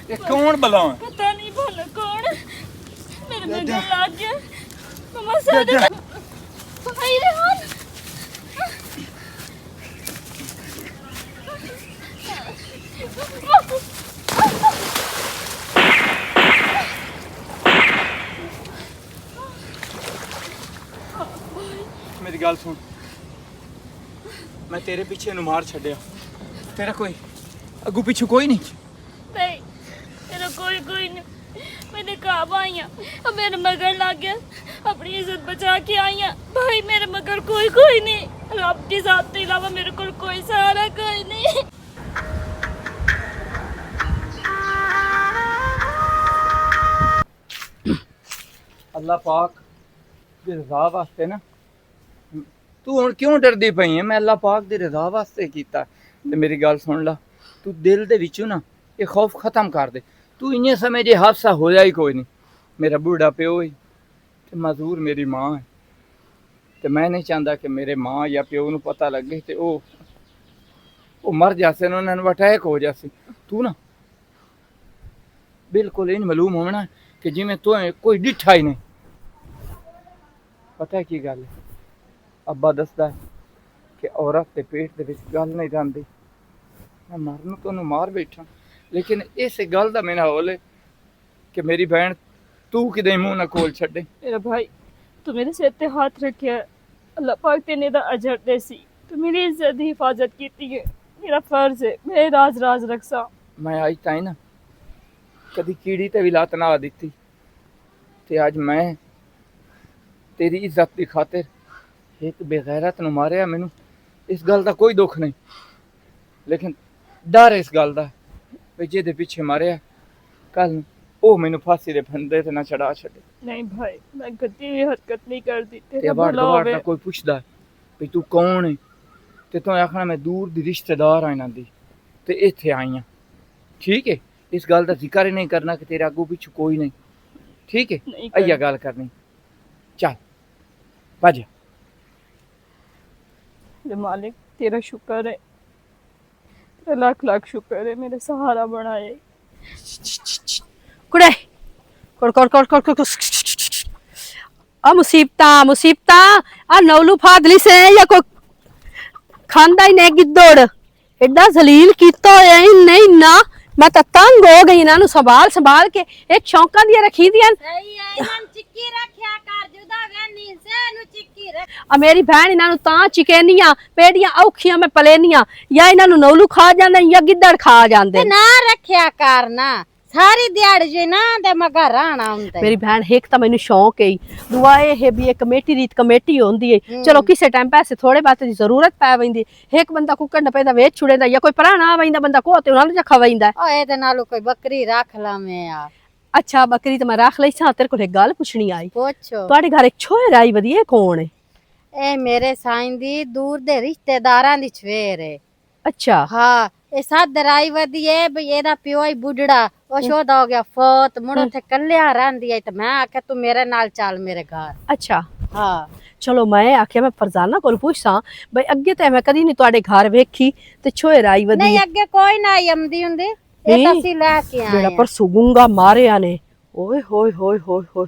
ये कौन भला है? पता नहीं भला कौन मेरे मगर लग गया। मम्मा सारे भाई रेहान मेरी गल सुन, मैं तेरे पीछे नु मार छड़िया, तेरा कोई अगू पिछू कोई नहीं? नहीं तेरा कोई नहीं। मैंने कहा आई अब मेरे मगर लग गया, अपनी इज्जत बचा के आई हैं भाई। मेरे मगर कोई नहीं, रब की जात के अलावा मेरे को कोई सहारा कोई नहीं। अल्लाह पाक दी रज़ा वास्ते ना तू हुण क्यों डरदी पई है? मैं अल्लाह पाक दी रज़ा वास्ते कीता। ते मेरी गल सुन ला, तू दिल दे विचों ना ये खौफ खत्म कर दे। तू इ'यां समझ ये हादसा होया ही कोई नहीं। मेरा बूढ़ा प्यो ही ते मजदूर मेरी माँ है, ते मैं नहीं चाहता कि मेरे माँ या प्यो नूं पता लगे ते ओ मर जासे, उन्हां नूं अटैक हो जासे। तू ना बिल्कुल इन मालूम होना कि जिवें तू कोई डिठा ही नहीं। पता है की गल है, अब्बा दसदा है कि औरत के पेट दे विच गल नहीं जांदी। मैं मरन तो मार बैठा, लेकिन इस गल दा मेरा हौल है कि मेरी बहन तू किदें मुंह ना खोल छड्डे। मेरा भाई तू मेरे सिर ते हाथ रखिया, अल्लाह पाक तेने दा अजर देसी। तू मेरी इज्जत दी हिफाजत कीती है, मेरा फर्ज है मेरे राज रखसा। मैं आज ताई ना कदी कीड़ी ते भी लात ना दित्ती, ते आज मैं तेरी इज्जत की खातिर एक बेगैरत नूं मारिया। मैनू इस गल का कोई दुख नहीं, लेकिन डर इस गल का भी जेदे पीछे मारिया कल ओ मैनू फांसी दे फंदे ते ना चढ़ा छड़े। नहीं भाई मैं कदी भी हरकत नहीं करती। ते तेरा बार भला बार होवे। ना कोई पुछदा भी तू कौन है, ते तू आखना मैं दूर दी रिश्तेदार आं इन्हां दी ते इत्थे आई हां। ठीक है, इस गल का जिक्र ही नहीं करना कि तेरे अगू पिछू कोई नहीं। ठीक है, अइया गल करनी। चल बाजा। मालिक तेरा शुक्र है, तेरा लाख लाख शुक्र है, मेरे सहारा बनाए। कुड़े कोड़ कोड़ कोड़ कोड़ कोड़ आ मुसीबता आ नौलू फादली से या कोई खांदा ही नहीं गिद्दड़ एडा जलील कीता होया ही नहीं ना। मैं तो तंग हो गई इन्हां नु संभाल के एक शौका दिया रखी दियां। सही है, इन्हां चिक्की रखया कर जुदा गनी से नु चिक्की रख। आ मेरी बहन इन्हां नु तां चिकेनियां पेड़ियां औखियां में पलेनियां या इन्हां नु नौलू खा जांदे या गिद्दड़ खा जांदे। ना रखया कर ना सारी दिहाड़ी जे ना ते मगर राणा हुंदा। मेरी बहन एक तो मैनू शौक है, दुआ है भी एक कमेटी रीत कमेटी होंदी है। चलो किसी टाइम पैसे थोड़े बात की जरूरत पै वैंदी, एक बंदा कुकड़ न पैदा वेच छुड़ेंदा या कोई भरा ना वैंदा बंदा को ते उन्हां जा खवाइंदा। ओ ए दे नालों कोई बकरी रख ला मैं यार। अच्छा बकरी तो मैं रख लई सा। तेरे को एक गल पुछनी आई, पूछो। तुहाडे घर एक छोर आई वधिया कौन है? ए मेरे साईं दी दूर दे रिश्तेदारां दी छवेर है। अच्छा हाँ ए साद राई वदी है भई एदा प्यो ही बुढ़ड़ा ओ शोदा हो गया फोत मुड़ो थे कल्लिया रहंदी है ते मैं आखे तू मेरे नाल चल मेरे घर। अच्छा हाँ चलो मैं आख्या मैं फरजाना कोल पुछसा भाई अगे ते मैं कदी नहीं तुहाडे घर वेखी ते छोर आई वधी नहीं अगे कोई ना आमदी हुंदी ए तसी लेके आए मेरा पर सुगुंगा मारिया ने। ओए होए होए होए होए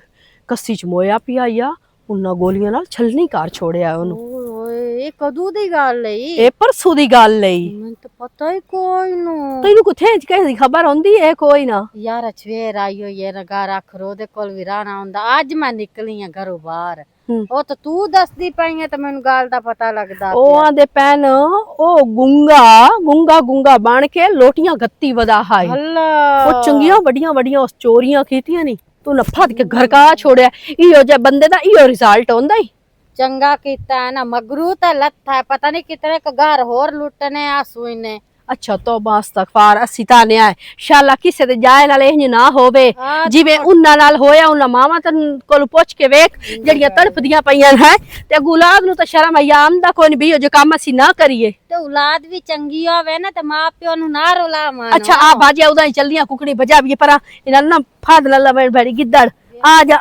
कस्सी च मोया पिया या उन्ना गोलियां नाल छलनी कार छोड़िया ओनू। ओए ए कदू दी गल है ए परसों दी गल लई मैं तो पता ही कोई नु। तैनू कुथे कहीं खबर होंदी है कोई ना? यार छवेर आई हो ये घर आखरो दे कोल भी राणा हुंदा। आज मैं निकली हां घरों बाहर ओ तो तू दसदी पई है तो मैनू गल दा पता लगदा। ओ आंदे पैन ओ गुंगा बन के लोटियां गत्ती वदा हाय अल्लाह ओ चंगियां बड़ियां चोरियां कीतियां नी तू नफा के घर का छोड़या। इहो जे बंदे दा इहो रिजल्ट होंदा ही। चंगा कीता है ना मगरू तो लत्था है पता नहीं कितने का घर होर लुटने आसू इने। अच्छा तौबा इस्तगफार असी ताने आए शाला किसे दे जाए नाल इंज ना होवे जिवें उन्ना नाल होया। उन्ना मामा तन कोल पुछ के वेख जड़ियां तड़फदियां पईयां है ते गुलाब नु तो शर्म आयाम दा कोई भी जो काम असी ना करिए। तो औलाद भी चंगी होवे ना ते मां प्यो नु ना रोला मानो। अच्छा आ बाजे उदा चलियां कुकड़ी बजा भी पर इना ना फाद लल्ला बड़ी गिद्दड़ आ जा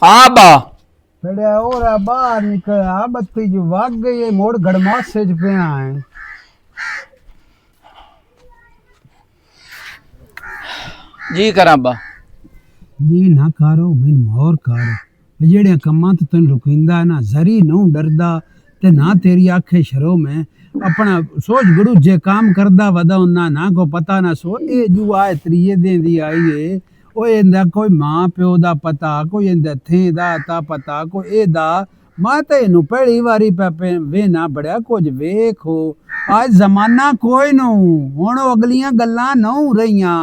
हाँ अब्बा फिर और बाहर निकला बत्ती जो भाग गई है मोड़ गड़मासे च पे आए जी करा अब्बा जी ना करो मैं मोर कर जेड़े कम्मा तो तेन रुकिंदा ना जरी नू डरदा ते ना तेरी आखे शरो में अपना सोच गुरु जे काम करदा वदा उन्ना ना को पता ना सो ए जू आए त्रिये दिन दी आई है ओ इंदा कोई मां प्यो दा पता कोई इंदा थे दा ता पता कोई ए दा मैं ते इनू पहली बारी पे वे ना बड़या कुछ वेखो आज जमाना कोई नू हुण अगलियां गल्लां नहूं रहियां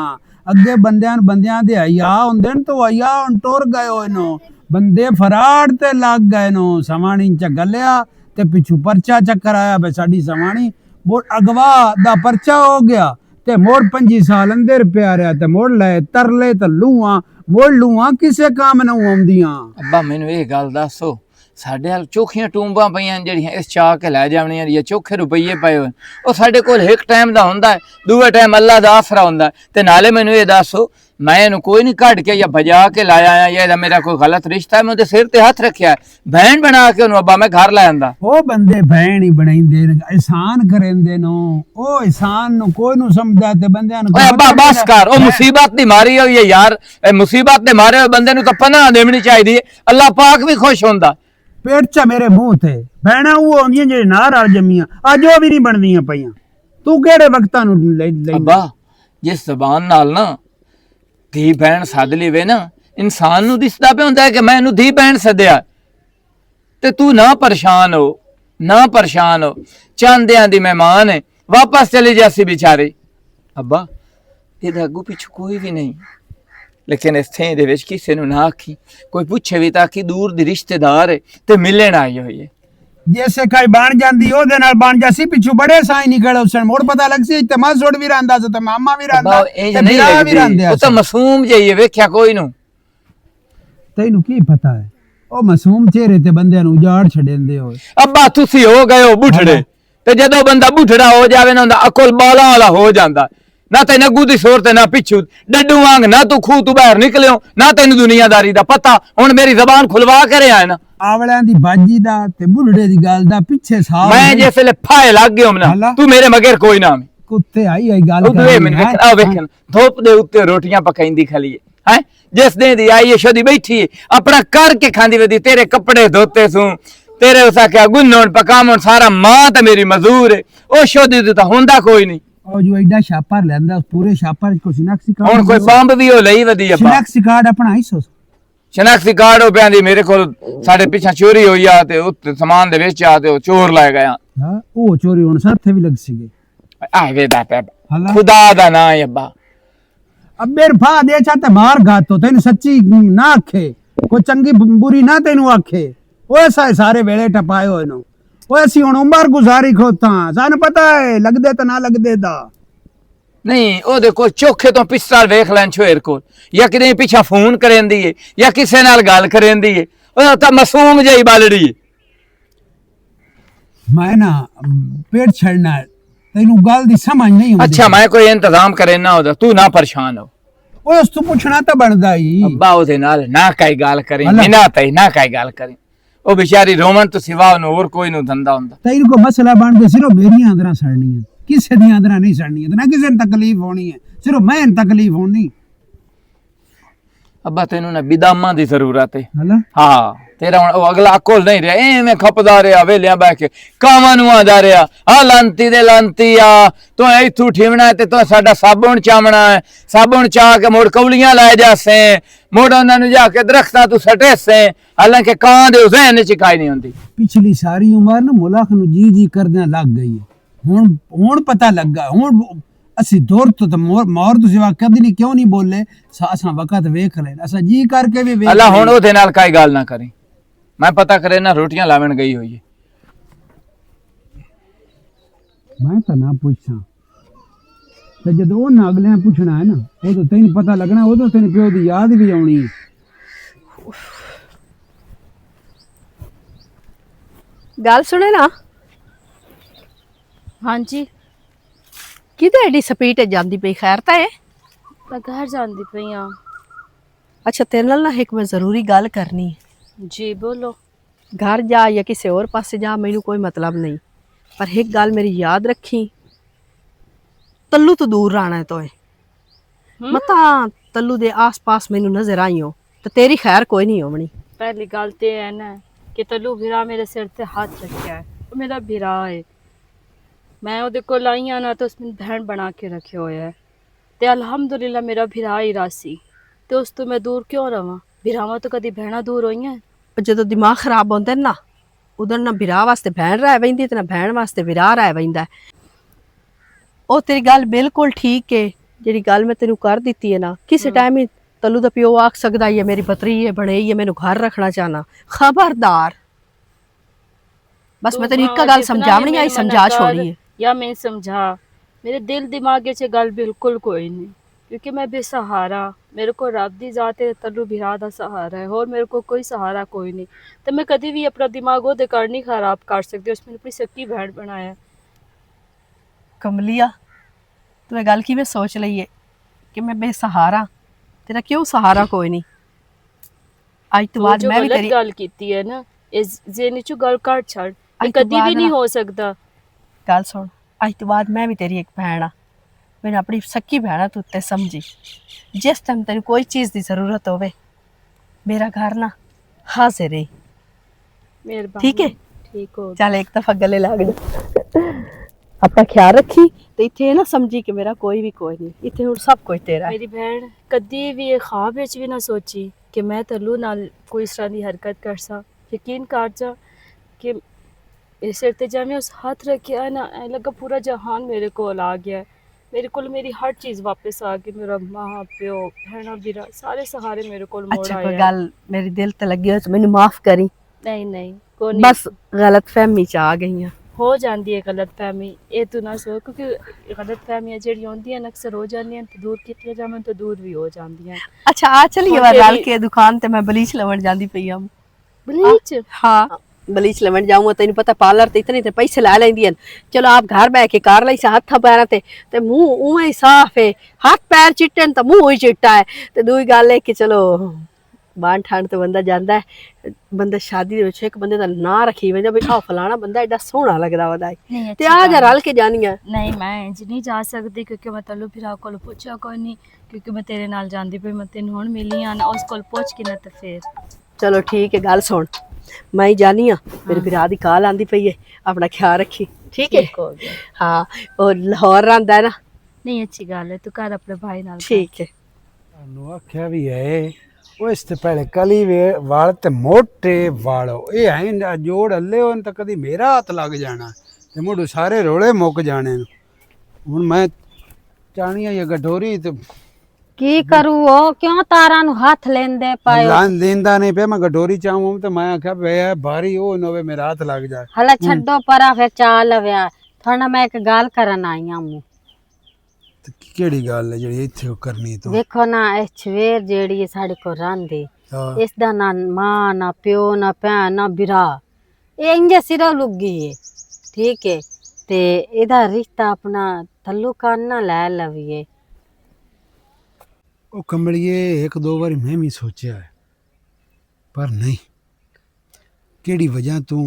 अगे बंदियां दे आया हुंदे न तो आया हुण टुर गए हो इनो बंदे फराड़ ते लग गए नो सवाणी च गलिया ते पिछू परचा चक्कर आया बे साडी सवाणी मोड़ अगवा दा परचा हो गया ते मोड़ 25 साल अंदर पिया रहा ते मोड़ ले तरले ते लूआ मोड़ लूआ किसे काम न आउंदियां अब्बा मैनू ये गल दसो ਸਾਡੇ ਹਾਲ ਚੋਖੀਆਂ ਟੂੰਬਾਂ ਪਈਆਂ ਜਿਹੜੀਆਂ ਇਸ ਚਾਹ ਕੇ ਲੈ ਜਾਵਣੀਆਂ ਜਾਂ ਚੋਖੇ ਰੁਪਈਏ ਪਏ ਹੋਣ ਉਹ ਸਾਡੇ ਕੋਲ ਇੱਕ ਟਾਈਮ ਦਾ ਹੁੰਦਾ ਹੈ ਦੂਏ ਟਾਈਮ ਅੱਲਾ ਦਾ ਆਸਰਾ ਹੁੰਦਾ ਤੇ ਨਾਲੇ ਮੈਨੂੰ ਇਹ ਦੱਸੋ ਮੈਂ ਇਹਨੂੰ ਕੋਈ ਨਹੀਂ ਕੱਢ ਕੇ ਜਾਂ ਭਜਾ ਕੇ ਲਾਇਆ ਆ ਜਾਂ ਇਹਦਾ ਮੇਰਾ ਕੋਈ ਗਲਤ ਰਿਸ਼ਤਾ ਹੈ ਮੈਂ ਉਹਦੇ ਸਿਰ ਤੇ ਹੱਥ ਰੱਖਿਆ ਭੈਣ ਬਣਾ ਕੇ ਉਹਨੂੰ ਅੱਬਾ ਮੈਂ ਘਰ ਲੈ ਆਂਦਾ ਉਹ ਬੰਦੇ ਭੈਣ ਹੀ ਬਣਾਈਂਦੇ ਨੇ ਇਹਸਾਨ ਕਰਿੰਦੇ ਨੋ ਉਹ ਇਹਸਾਨ ਨੂੰ ਕੋਈ ਨੂੰ ਸਮਝਦਾ ਤੇ ਬੰਦਿਆਂ ਨੂੰ ਓਏ ਅੱਬਾ ਬਸ ਕਰ ਉਹ ਮੁਸੀਬਤ ਦੀ ਮਾਰੀ ਹੋਈ ਹੈ ਯਾਰ ਇਹ ਮੁਸੀਬਤ ਦੇ ਮਾਰੇ ਹੋਏ ਬੰਦੇ ਨੂੰ ਤਾਂ ਪਨਾਹ ਦੇਣੀ ਚਾਹੀਦੀ ਹੈ ਅੱਲਾ ਪਾਕ ਵੀ ਖੁਸ਼ ਹੁੰਦਾ पेट च मेरे मुंह थे भैणा वो आंदियां जेड़े नार आ जम्मियां अज वो भी नहीं बनदियां पईयां तू केड़े वक्तां नु अब्बा जिस जबान नाल ना धी भैन सद लवे ना इंसान नु दिसदा पे हुंदा है कि मैं इनू धी भैन सद्या ते तू ना परेशान हो चांदियां दी मेहमान है वापस चली जासी बेचारे अब्बा इहदा अगू पिछू कोई भी नहीं लेकिन इस थे दे विच किसे नु ना आखी कोई पूछे भी ताकि दूर दी रिश्तेदार है ते मिलण आई होई है जैसे कई बन जांदी ओदे नाल बन जासी पिछू बड़े साई निकल उसन मोड़ पता लगसी ते मसोड़ भी रंदा ते मामा भी रंदा ते बिरा भी रंदा ओ तो मासूम जई वेख्या कोई नु तैनू की पता है ओ मासूम चेहरे ते बंदे नु उजाड़ छडेंदे हो अब्बा तुसी हो गए हो बुढ़ड़े ते जदों बंदा बुढ़ड़ा हो जावे ना अकुल बाला वाला हो जांदा ना तेन अगू दी सोर ते ना पिछू डड्डू वांग ना तू खूह तू बाहर निकलियो ना तेन दुनियादारी दा पता हुण मेरी जबान खुलवा करे आए ना आवलियां दी बाजी दा ते बुढ़ड़े दी गल दा पिछे साल मैं जिसले फाए लग गयो ना तू मेरे मगर कोई ना कुत्ते आई गल कर आ वेखन धूप दे उत्ते रोटियां पकाईंदी खली है जिस दिन दी आई शोदी बैठी अपना करके खांदी वदी तेरे कपड़े धोते सू तेरे उसा क्या गुन्नोन पकावन सारा मां ते मेरी मजदूर है ओ शोदी तो हुंदा कोई नहीं और जो एडा छापर लेंदा पूरे छापर को शिनाख्ती कार्ड हुन कोई बंब भी हो लई वदी अब्बा शिनाख्ती कार्ड अपना हिस्सो शिनाख्ती कार्ड हो पियांदी मेरे कोल साडे पीछे चोरी होई आ ते उत्ते सामान दे विच आ ते ओ चोर ले गया हां ओ चोरी हुन साथे भी लग सीगे आ वे दा पे खुदा दा ना है अब्बा अब मेरे फा दे चाहते मार गातो तेन सच्ची ना आखे कोई चंगी बुरी ना तेनु आखे ओ सारे वेले टपाए होए नो ओ ऐसी हुन उम्र गुजारी खोता सान पता है लगदे ता ना लगदे दा नहीं ओ देखो चोखे तो पिस्टल वेख लैन छोर को या किते पीछे फोन करेंदी है या किसे नाल गल करेंदी है ओ ता मासूम जई बालड़ी मैं ना पेट छड़ना तेनु गल दी समझ नहीं होंदी अच्छा मैं कोई इंतजाम करे ना होदा तू ना परेशान हो ओ उस तू पूछना ता बनदा ही अब्बा ओदे नाल ना काई गल करी बिना तई ना काई गल करी ओ बेचारी रोमन तो सिवा और कोई नु धंधा हुंदा तेन को मसला बन के सिर्फ मेरी आंदरा सड़नी किसे दी आंदरा नहीं सड़नी ना किसे ने तकलीफ होनी है सिर्फ मैं तकलीफ होनी अब्बा तेनू ना बिदामा दी जरूरत है हला हां तेरा हुन अगला अकोल नहीं रहा एवें खपदा रहा वेलियां बैठ के कावां नु आंदा रहा आ लांती दे लांती आ तो इथू ठिवना ते तो साडा साबुन चावना है साबुन चा के मोड़ कौलियां ला जासे मोड़ उन्हां नु जाके दरख्तां तू सटे से हालांकि कां दे ज़हन च काई नहीं हुंदी पिछली सारी उम्र न मुलाक नु जी जी करदे लग गई हुन पता लगा हुन असी दौर तो मोर तो सिवा कभी नहीं क्यों नहीं बोले असा वक्त वेख ले असा जी करके भी वेख अल्लाह हुन ओदे नाल काई गल ना करी मैं पता करे ना रोटियां लावन गई हुई है मैं तो ना पूछा ते जदों ना अगले पूछना है ना वो तो तेन पता लगना वो तो तेन प्यो दी याद भी आनी गल सुने ना हाँ जी किते एडी स्पीड जांदी पई खैर ता है मैं घर जांदी पई हां अच्छा तेरे नाल ना एक मैं जरूरी गल करनी है जी बोलो। घर जा या किसी और पासे जा, मैनू कोई मतलब नहीं, पर एक गल मेरी याद रखी, तल्लू तो दूर रहना है तो मता तल्लू दे आस पास मैनू नजर आई हो तो तेरी खैर कोई नहीं होनी। पहली गल तो है ना कि तल्लू भिरा मेरे सिर ते हाथ रखा है, वो मेरा भिरा है। मैं ओदे कोल आई हाँ ना तो उसने बहन बना के रखे हुए है, ते अलहमदुलिल्लाह मेरा भिरा ही रासी, तो उस तो मैं दूर क्यों रवां? भिरावां तो कदी बहना दूर होई हैं। जो दिमाग खराब होंदा है ना, उधर ना बिरा वास्ते बहन रह बहिंदी ते ना बहन वास्ते बिरा रह बहिंदा है। ओ तेरी गल बिल्कुल ठीक है, जेड़ी गल मैं तेनू कर दित्ती है ना, किसी टाइम ही तल्लू दा प्यो आख सकदा है मेरी पतरी है बने है मैनू घर रखना चाहना, खबरदार। बस तू मैं तेरी एक भावें गल जितना समझावनी भी आई, मेरे मना समझा कर छोड़ी है। या मैं समझा, मेरे दिल दिमाग च गल बिल्कुल कोई नहीं, क्योंकि मैं बेसहारा, मेरे को रब दी जात है, तल्लू भिरा दा सहारा है, और मेरे को कोई सहारा कोई नहीं। तो मैं कभी भी अपना दिमाग ओदे कर नहीं खराब कर सकती, उसमें अपनी सक्की बहन बनाया। कमलिया तू गल की मैं सोच ली है कि मैं बेसहारा, तेरा क्यों सहारा कोई नहीं। आज तो वो बाद जो मैं भी गलत तेरी गल कीती है ना, इस जेनी चू गल काट छड़, ये आज तो कभी भी बाद नहीं ना हो सकता। गल सुन, आज तो बाद मैं भी तेरी एक भैन आ, मैंने अपनी सक्की भैन आ तू ते समझी। जिस टाइम तेरी कोई चीज़ की जरूरत होवे मेरा घर ना हाजिर है, मेहरबानी। ठीक है? ठीक हो चल एक दफा गले लग जा, अपना ख्याल रखी तो इतने ना समझी कि मेरा कोई भी कोई नहीं, इतने हुण सब कुछ तेरा है। मेरी बहन कदी भी ये ख्वाब विच भी ना सोची कि मैं तल्लू नाल कोई इस तरह की हरकत कर सा। यकीन कर जा कि इस सिर ते जब मैं उस हाथ रखिया है ना, ऐ लगा पूरा जहान मेरे को आ गया है, मेरे को मेरी हर चीज़ वापस आ गई, मेरा माँ प्यो भैना बीरा सारे सहारे मेरे को मोड़ अच्छा आए कोई हैं। गल मेरी दिल ते लगी हो तो मैनू माफ करी, नहीं नहीं को नहीं, बस गलत फहमी च आ गई हैं। हो जाती है गलत फहमी, ये तू ना सो, क्योंकि गलत फहमियां जेड़ी होंदियां न अक्सर हो जांदियां ते दूर कीतियां जावन तो दूर भी हो जांदियां। अच्छा आ चलिए हुण रल तेरी के दुकान ते मैं बलीच लवण जांदी पई हूं। बलीच हाँ बलीच लवण जाऊंगा, तेन पता पार्लर ते इतने ते पैसे ला लेंदी चलो आप घर बह के कर लई हथ पैर ते मुंह उवें ही साफ है, हाथ पैर चिट्टे न तो मुंह ही चिट्टा है। ते दूई गल है कि चलो बाण ठाण ते बंदा जांदा है, बंदा शादी दे विच इक बंदे दा नां रखी वंदा भी आ फलाना बंदा एडा सोहना लगदा वदा नहीं ते अच्छी आ जा गल रल के जानियां। नहीं, मैं इंज नहीं जा सकती, क्योंकि मैं तल्लू फिरा कोल पुछया कोई नहीं, क्योंकि मैं तेरे नाल जांदी पई, मैं तेन हुण मिली आ ना, उस कोल पुछ के ना ते फिर चलो ठीक है गल सुन, मैं ही जानी हाँ, मेरे भरा दी कॉल आंदी पई है, अपना ख्याल रखी ठीक है? ठीक हो गया। हाँ और लाहौर रहिंदा है ना? नहीं अच्छी गल है, तू कर अपने भाई नाल कर। ठीक है। ਤੁਹਾਨੂੰ ਆਖਿਆ ਵੀ ਹੈ ਉਹ ਇਸ ਤੇ ਪਹਿਲੇ ਕਲੀ ਵਾਲ ਤੇ ਮੋਟੇ ਵਾਲੋ ਇਹ ਹੈ ਜੋੜ ਹੱਲੇ ਹੋਣ ਤਾਂ ਕਦੀ ਮੇਰਾ ਹੱਥ ਲੱਗ ਜਾਣਾ ਤੇ ਮੁੰਡੂ ਸਾਰੇ ਰੋਲੇ ਮੁੱਕ ਜਾਣੇ ਨੂੰ। ਹੁਣ ਮੈਂ ਚਾਹਣੀ ਆ ਇਹ ਗਠੋਰੀ ਤੇ की करूँ वो क्यों तारा नु हाथ लेंदे पायो। ਲਾਂ ਲੈਂਦਾ ਨਹੀਂ ਪਿਆ ਮੈਂ ਗਠੋਰੀ ਚਾਹੂੰ ਤੇ ਮੈਂ ਆਖਿਆ ਵੇ ਭਾਰੀ ਉਹ ਨੋਵੇ ਮੇਰਾ ਹੱਥ ਲੱਗ ਜਾ। हला छड्डो परा फिर चाल लव्या थोड़ा मैं एक गल करन आई हूं। ਤੇ ਕਿਹੜੀ ਗੱਲ ਹੈ ਜਿਹੜੀ ਇੱਥੇ ਉਹ ਕਰਨੀ ਤੂੰ? देखो ना इस छवेर जेड़ी है साढ़े को रंदी, ਹਾਂ इसदा ना मां ना प्यो ना भैन ना बिरा, ये इंजे सिरों लुगी है ठीक है, ते एदा रिश्ता अपना तल्लू करना ले लविए। ਉਹ ਕਮਲੀਏ ਇੱਕ ਦੋ ਵਾਰੀ ਮੈਂ ਵੀ ਸੋਚਿਆ ਹੈ ਪਰ ਨਹੀਂ ਕਿਹੜੀ ਵਜ੍ਹਾ ਤੂੰ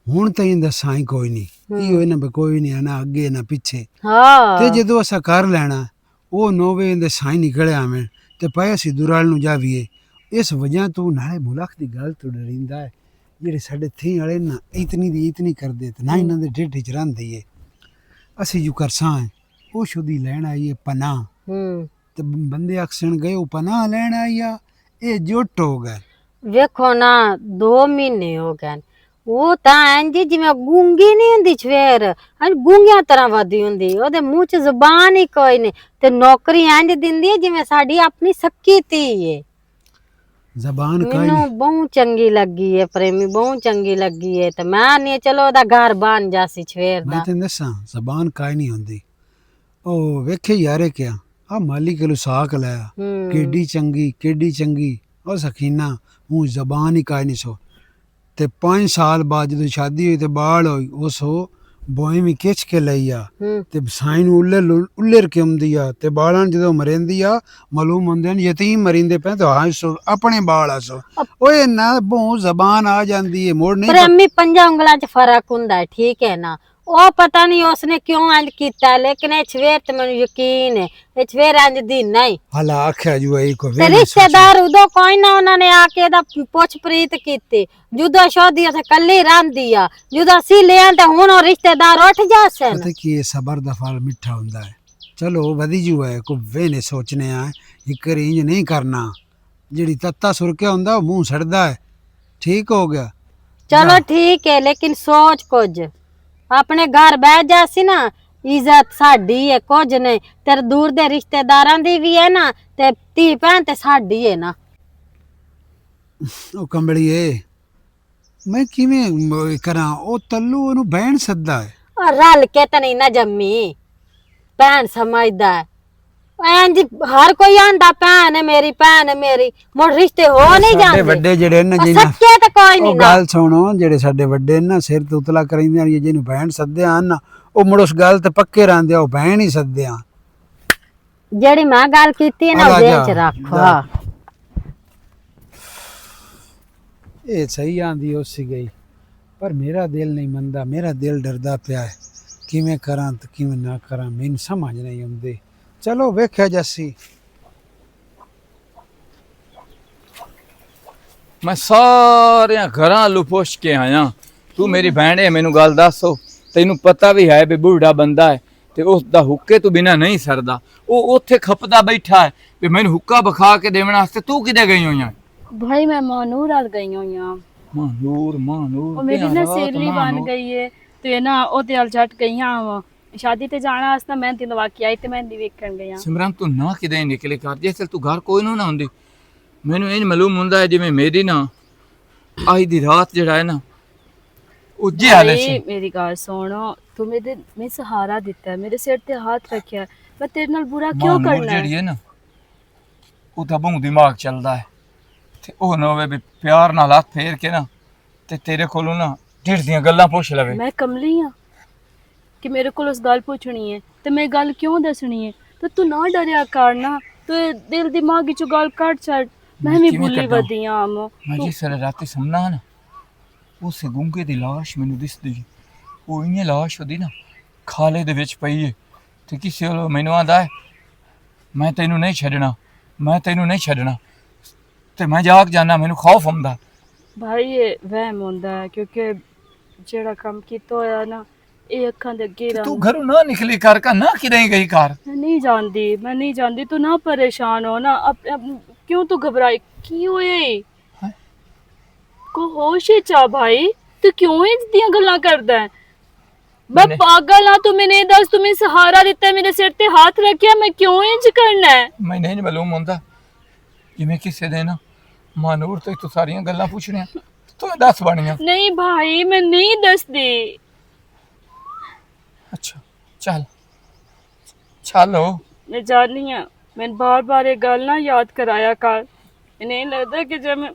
ਹੁਣ ਤਾਂ ਇਹਦਾ ਸਾਈ ਕੋਈ ਨਹੀਂ ਇਹੋ ਨਾ ਕੋਈ ਨਹੀਂ ਨਾ ਅੱਗੇ ਨਾ ਪਿੱਛੇ हाँ ਤੇ ਜਦੋਂ ਅਸਾਂ ਕਰ ਲੈਣਾ ਉਹ ਨੋਵੇ ਇਹਦੇ ਸਾਈ ਨਿਕਲ ਆਵੇਂ ਤੇ ਪਏ ਅਸੀਂ ਦੁਰਾਲ ਨੂੰ ਜਾਵੀਏ ਇਸ ਵਜ੍ਹਾ ਤੂੰ ਨਾਲੇ ਮੁਲਕ ਦੀ ਗੱਲ ਤੋਂ ਡਰਿੰਦਾ ਹੈ ਜਿਹੜੇ ਸਾਡੇ ਥੀ ਵਾਲੇ ਨਾ ਇਤਨੀ ਦੀ ਇਤਨੀ ਕਰਦੇ ਤੇ ਨਾ ਇਹਨਾਂ ਦੇ ਢਿੱਡ 'ਚ ਰਹਿੰਦੀ ਏ ਅਸੀਂ ਜੋ ਕਰਸਾਂ ਉਹ ਸ਼ੁਦੀ ਲੈਣ ਆਈਏ ਪਨਾਹ ਤੇ ਬੰਦੇ ਅਕਸਰ ਗਏ ਉਹ ਪਨਾਹ ਲੈਣ ਆਇਆ ਇਹ ਜੁੱਟ ਹੋ ਗਏ। वेखो ना 2 महीने हो गए वो तां इंज जिवें गूंगी नहीं हुंदी छवेर, इंज गूंगिया तरह वधी हुंदी, ओदे मुंह च जुबान ही कोई नहीं, ते नौकरी इंज दिंदी है जिवें साडी अपनी सक्की धी है। जबान का मैनू बहुत चंगी लगी है प्रेमी, बहुत चंगी लगी है, ते मैं नहीं चलो ओदा घर बन जासी छवेर मैं दा। तेन दसा जबान काई नहीं होंदी ओ वेखे यारे क्या आ माली के साक लाया केडी चंगी ओ सकीना हूँ जबान ही काई नहीं सो ते 5 साल बाद जो शादी हुई ते बाल हुई उस ਬੋਏ ਵੀ ਖਿੱਚ ਕੇ ਲਈ ਆ ਹੂੰ ਤੇ ਸਾਈਂ ਨੂੰ ਉੱਲਰ ਕੇ ਆਉਂਦੀ ਆ ਤੇ ਬਾਲਾਂ ਨੂੰ ਜਦੋਂ ਮਰਿੰਦੀ ਆ ਮਾਲੂਮ ਹੁੰਦੇ ਨੇ ਯਤੀਮ ਮਰਿੰਦੇ ਪਏ ਤਾਂ ਹਾਂ ਸੋ ਆਪਣੇ ਬਾਲ ਆ ਸੋ ਓਏ ਨਾ ਬੋ ਜ਼ਬਾਨ ਆ ਜਾਂਦੀ ਹੈ ਮੋੜ ਨਹੀਂ ਪ੍ਰੇਮੀ ਪੰਜਾਂ ਉਂਗਲਾਂ 'ਚ ਫਰਕ ਹੁੰਦਾ ਹੈ, ਠੀਕ ਹੈ ਨਾ। ਉਹ ਪਤਾ ਨਹੀਂ ਉਸਨੇ ਕਿਉਂ ਇੰਜ ਕੀਤਾ, ਲੇਕਿਨ ਇਹ ਛਵੇਰ ਤੇ ਮੈਨੂੰ ਯਕੀਨ ਹੈ ਇਹ ਛਵੇਰ ਇੰਜ ਦੀ ਨਹੀਂ। ਹਲਾ ਆਖਿਆ ਜੂ ਇਹ ਕੋ ਤੇ ਰਿਸ਼ਤੇਦਾਰ ਉਦੋਂ ਕੋਈ ਨਾ ਉਹਨਾਂ ਨੇ ਆ ਕੇ ਇਹਦਾ ਪੁੱਛ ਪ੍ਰੀਤ ਕੀਤੀ। ਜਦੋਂ ਸ਼ੋਦੀ ਉੱਥੇ ਕੱਲੀ ਰਹਿੰਦੀ ਆ, ਜਦੋਂ ਅਸੀਂ ਲਿਆਂ ਤੇ ਹੁਣ ਉਹ ਰਿਸ਼ਤੇਦਾਰ ਉੱਠ ਜਾਸਨ। ਪਤਾ ਕੀ ਇਹ ਸਬਰ ਦਾ ਫਲ ਮਿੱਠਾ ਹੁੰਦਾ ਹੈ। ਚਲੋ ਵਧੀ ਜੂ ਹੈ ਕੋ ਵੇਨੇ ਸੋਚਨੇ ਆ ਇੱਕ ਇੰਜ ਨਹੀਂ ਕਰਨਾ, ਜਿਹੜੀ ਤੱਤਾ ਸੁਰਕਿਆ ਹੁੰਦਾ ਉਹ ਮੂੰਹ ਸੜਦਾ ਹੈ। ਠੀਕ ਹੋ ਗਿਆ ਚਲੋ ਠੀਕ ਹੈ, ਲੇਕਿਨ ਸੋਚ ਕੁਝ ਆਪਣੇ ਘਰ ਬਹਿ ਜਾਸੀ ਨਾ, ਇੱਜ਼ਤ ਸਾਡੀ ਹੈ ਕੁਝ ਨਹੀਂ। ਤੇਰੇ ਦੂਰ ਦੇ ਰਿਸ਼ਤੇਦਾਰਾਂ ਦੀ ਵੀ ਹੈ ਨਾ, ਤੇ ਧੀ ਭੈਣ ਤੇ ਸਾਡੀ ਹੈ ਨਾ। ਉਹ ਕੰਬਲੀਏ ਮੈਂ ਕਿਵੇਂ ਕਰਾਂ, ਉਹ ਤੱਲੂ ਉਹਨੂੰ ਬਹਿਣ ਸੱਦਾ ਹੈ। ਔਰ ਰਲ ਕੇ ਤਾਂ ਨਹੀਂ ਨਾ ਜੰਮੀ, ਭੈਣ ਸਮਝਦਾ ਹੈ। ਇੰਜ ਹਰ ਕੋਈ ਆਂਦਾ ਭੈਣ ਹੈ ਮੇਰੀ, ਭੈਣ ਹੈ ਮੇਰੀ, ਮੁੜ ਰਿਸ਼ਤੇ ਹੋ ਨਹੀਂ ਸਾਡੇ ਜਾਂਦੇ। ਵੱਡੇ ਜਿਹੜੇ ਨੇ ਉਹ ਜਿਹਨਾਂ ਸੱਚੇ ਤਾਂ ਕੋਈ ਨਹੀਂ ਉਹ ਨਾ। ਗੱਲ ਸੁਣੋ, ਜਿਹੜੇ ਸਾਡੇ ਵੱਡੇ ਨੇ ਨਾ ਸਿਰ ਤੇ ਉਤਲਾ ਕਰਿੰਦੇ ਨੇ, ਜਿਹਨੂੰ ਭੈਣ ਸੱਦਿਆ ਹਨ ਨਾ ਉਹ ਮੁੜ ਉਸ ਗੱਲ ਤੇ ਪੱਕੇ ਰਹਿੰਦੇ, ਉਹ ਭੈਣ ਹੀ ਸੱਦਿਆ। ਜਿਹੜੀ ਮੈਂ ਗੱਲ ਕੀਤੀ ਹੈ ਨਾ ਆ ਉਹ ਜਾ, ਦਿਲ ਚ ਰੱਖੋ। ਜਾ। ਇਹ ਸਹੀ ਆਂਦੀ ਉਸੇ ਗਈ, ਪਰ ਮੇਰਾ ਦਿਲ ਨਹੀਂ ਮੰਨਦਾ, ਮੇਰਾ ਦਿਲ ਡਰਦਾ ਪਿਆ ਹੈ। ਕਿਵੇਂ ਕਰਾਂ ਤੇ ਕਿਵੇਂ ਨਾ ਕਰਾਂ ਮੈਨੂੰ ਸਮਝ ਨਹੀਂ ਆਉਂਦੀ। ਚਲੋ ਵੇਖਿਆ ਜੱਸੀ। ਮੈਂ ਸਾਰਿਆਂ ਘਰਾਂ ਲੂ ਪੁੱਛ ਕੇ ਆਇਆ। ਤੂੰ ਮੇਰੀ ਭੈਣ ਹੈ, ਮੈਨੂੰ ਗੱਲ ਦੱਸੋ। ਤੈਨੂੰ ਪਤਾ ਵੀ ਹੈ ਵੀ ਬੁੱਢਾ ਬੰਦਾ ਹੈ ਤੇ ਉਸ ਦਾ ਹੁੱਕੇ ਤੋਂ ਬਿਨਾ ਨਹੀਂ ਸਰਦਾ। ਉਹ ਉੱਥੇ ਖਪਦਾ ਬੈਠਾ ਹੈ ਵੀ ਮੈਨੂੰ ਹੁੱਕਾ ਬਖਾ ਕੇ ਦੇਣ ਵਾਸਤੇ। ਤੂੰ ਕਿਤੇ ਗਈ ਹੋਈਆਂ? भाई मैं मानूर ਨਾਲ ਗਈ ਹੋਈ ਆ। ਮਾਨੂਰ ਉਹ ਮੇਰੀ ਨਾ ਸਹੇਲੀ ਬਣ ਗਈ ਏ ਤੇ ਨਾ ਉਹਦੇ ਨਾਲ ਛੱਡ ਗਈਆਂ ਵਾ। ਸ਼ਾਦੀ ਤੇ ਜਾਣਾ ਵਾਸਤਾ ਮਹਿੰਦੀ ਲਵਾ ਕੇ ਆਈ ਤੇ ਮਹਿੰਦੀ ਵੇਖਣ ਗਈਆਂ। ਸਿਮਰਨ ਤੂੰ ਨਾ ਕਿਤੇ ਨਿਕਲੇ ਕਰ, ਜੇ ਚਲ ਤੂੰ ਘਰ ਕੋਈ ਨਾ ਹੁੰਦੀ ਮੈਨੂੰ ਇਹ ਮਾਲੂਮ ਹੁੰਦਾ ਹੈ ਜਿਵੇਂ ਮੇਰੀ ਨਾ ਅੱਜ ਦੀ ਰਾਤ ਜਿਹੜਾ ਹੈ ਨਾ ਉੱਜੇ ਹਾਲੇ ਸੀ। ਮੇਰੀ ਗੱਲ ਸੁਣੋ, ਤੂੰ ਮੈਂ ਸਹਾਰਾ ਦਿੱਤਾ, ਮੇਰੇ ਸਿਰ ਤੇ ਹੱਥ ਰੱਖਿਆ, ਮੈਂ ਤੇਰੇ ਨਾਲ ਬੁਰਾ ਕਿਉਂ ਕਰਨਾ ਜਿਹੜੀ ਹੈ ਨਾ ਉਹ ਤਾਂ ਬਹੁਤ ਦਿਮਾਗ ਚੱਲਦਾ ਹੈ ਤੇ ਉਹ ਨਾ ਹੋਵੇ ਵੀ ਪਿਆਰ ਨਾਲ ਹੱਥ ਫੇਰ ਕੇ ਨਾ ਤੇ ਤੇਰੇ ਕੋਲੋਂ ਨਾ ਢਿੱਡ ਦੀਆਂ ਗੱਲਾਂ ਪੁੱਛ ਲਵੇ। ਮੈਂ ਕਮਲੀ ਆ ਕਿ ਮੇਰੇ ਕੋਲ ਉਸ ਗੱਲ ਪੁੱਛਣੀ ਹੈ ਤੇ ਮੈਂ ਗੱਲ ਕਿਉਂ ਦੱਸਣੀ ਹੈ? ਤੇ ਤੂੰ ਨਾ ਡਰਿਆ ਕਰ ਨਾ, ਤੂੰ ਦਿਲ ਦਿਮਾਗ ਵਿੱਚੋਂ ਗੱਲ ਕੱਢ ਛੱਡ। ਮੈਂ ਵੀ ਭੁੱਲੀ ਵਧੀਆਂ ਮੈਂ ਜਿਸ ਵੇਲੇ ਰਾਤੀ ਸੁਣਨਾ ਨਾ ਉਸੇ ਗੁੰਗੇ ਦੀ ਲਾਸ਼ ਮੈਨੂੰ ਦਿਸਦੀ। ਉਹ ਇੰਨੀ ਲਾਸ਼ ਉਹਦੀ ਨਾ ਖਾਲੇ ਦੇ ਵਿੱਚ ਪਈ ਹੈ ਤੇ ਕਿਸੇ ਵੱਲੋਂ ਮੈਨੂੰ ਆਂਦਾ ਹੈ ਮੈਂ ਤੈਨੂੰ ਨਹੀਂ ਛੱਡਣਾ, ਮੈਂ ਤੈਨੂੰ ਨਹੀਂ ਛੱਡਣਾ। ਤੇ ਮੈਂ ਜਾਗ ਜਾਣਾ, ਮੈਨੂੰ ਖੌਫ ਹੁੰਦਾ। ਭਾਈ ਇਹ ਵਹਿਮ ਹੁੰਦਾ ਹੈ ਕਿਉਂਕਿ ਜਿਹੜਾ ਕੰਮ ਕੀਤਾ ਹੋਇਆ ਨਾ ਇਹ ਅੱਖਾਂ ਦੇ ਅੱਗੇ ਤੂੰ ਘਰੋਂ ਨਾ ਨਿਕਲੀ ਕਰ ਨਾ ਕਿਤੇ ਗਈ ਘਰ। ਮੈਂ ਨਹੀਂ ਜਾਂਦੀ, ਤੂੰ ਨਾ ਪਰੇਸ਼ਾਨ ਹੋ ਨਾ। क्यों तू घबराई की होए को होश चा भाई? तू क्यों इतनी गल्लां करदा है? मैं पागल हां, तू मैंने दस, तू मैं सहारा दिता, मेरे सिर ते हाथ रखिया, मैं क्यों इंज करना है? मैं नहीं मालूम होंदा जिवें किसे दे ना मानूर तो तू सारियां गल्लां पूछणियां तू दस बणियां। नहीं भाई मैं नहीं दसदी। अच्छा चल चलो मैं जानी हां, मैं बार बार ये गल ना याद कराया कर। नहीं लगता कि जब मैं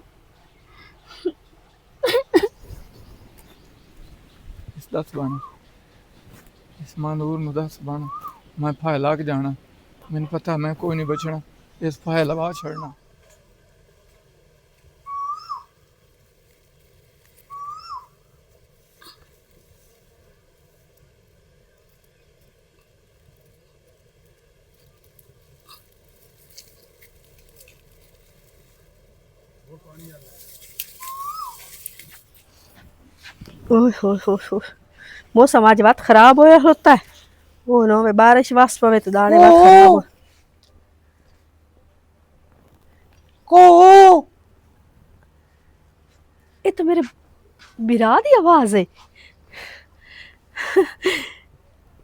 इस दस बन इस मानूर नु दस बन मैं फाय लग जाना। मैंने पता मैं कोई नहीं बचना, इस फाय लवा छड़ना। मौसम आज बात खराब होया होता है। वो ना वे बारिश वास पवे तो दाने बात खराब हो। को ये तो मेरे बिरा दी आवाज है।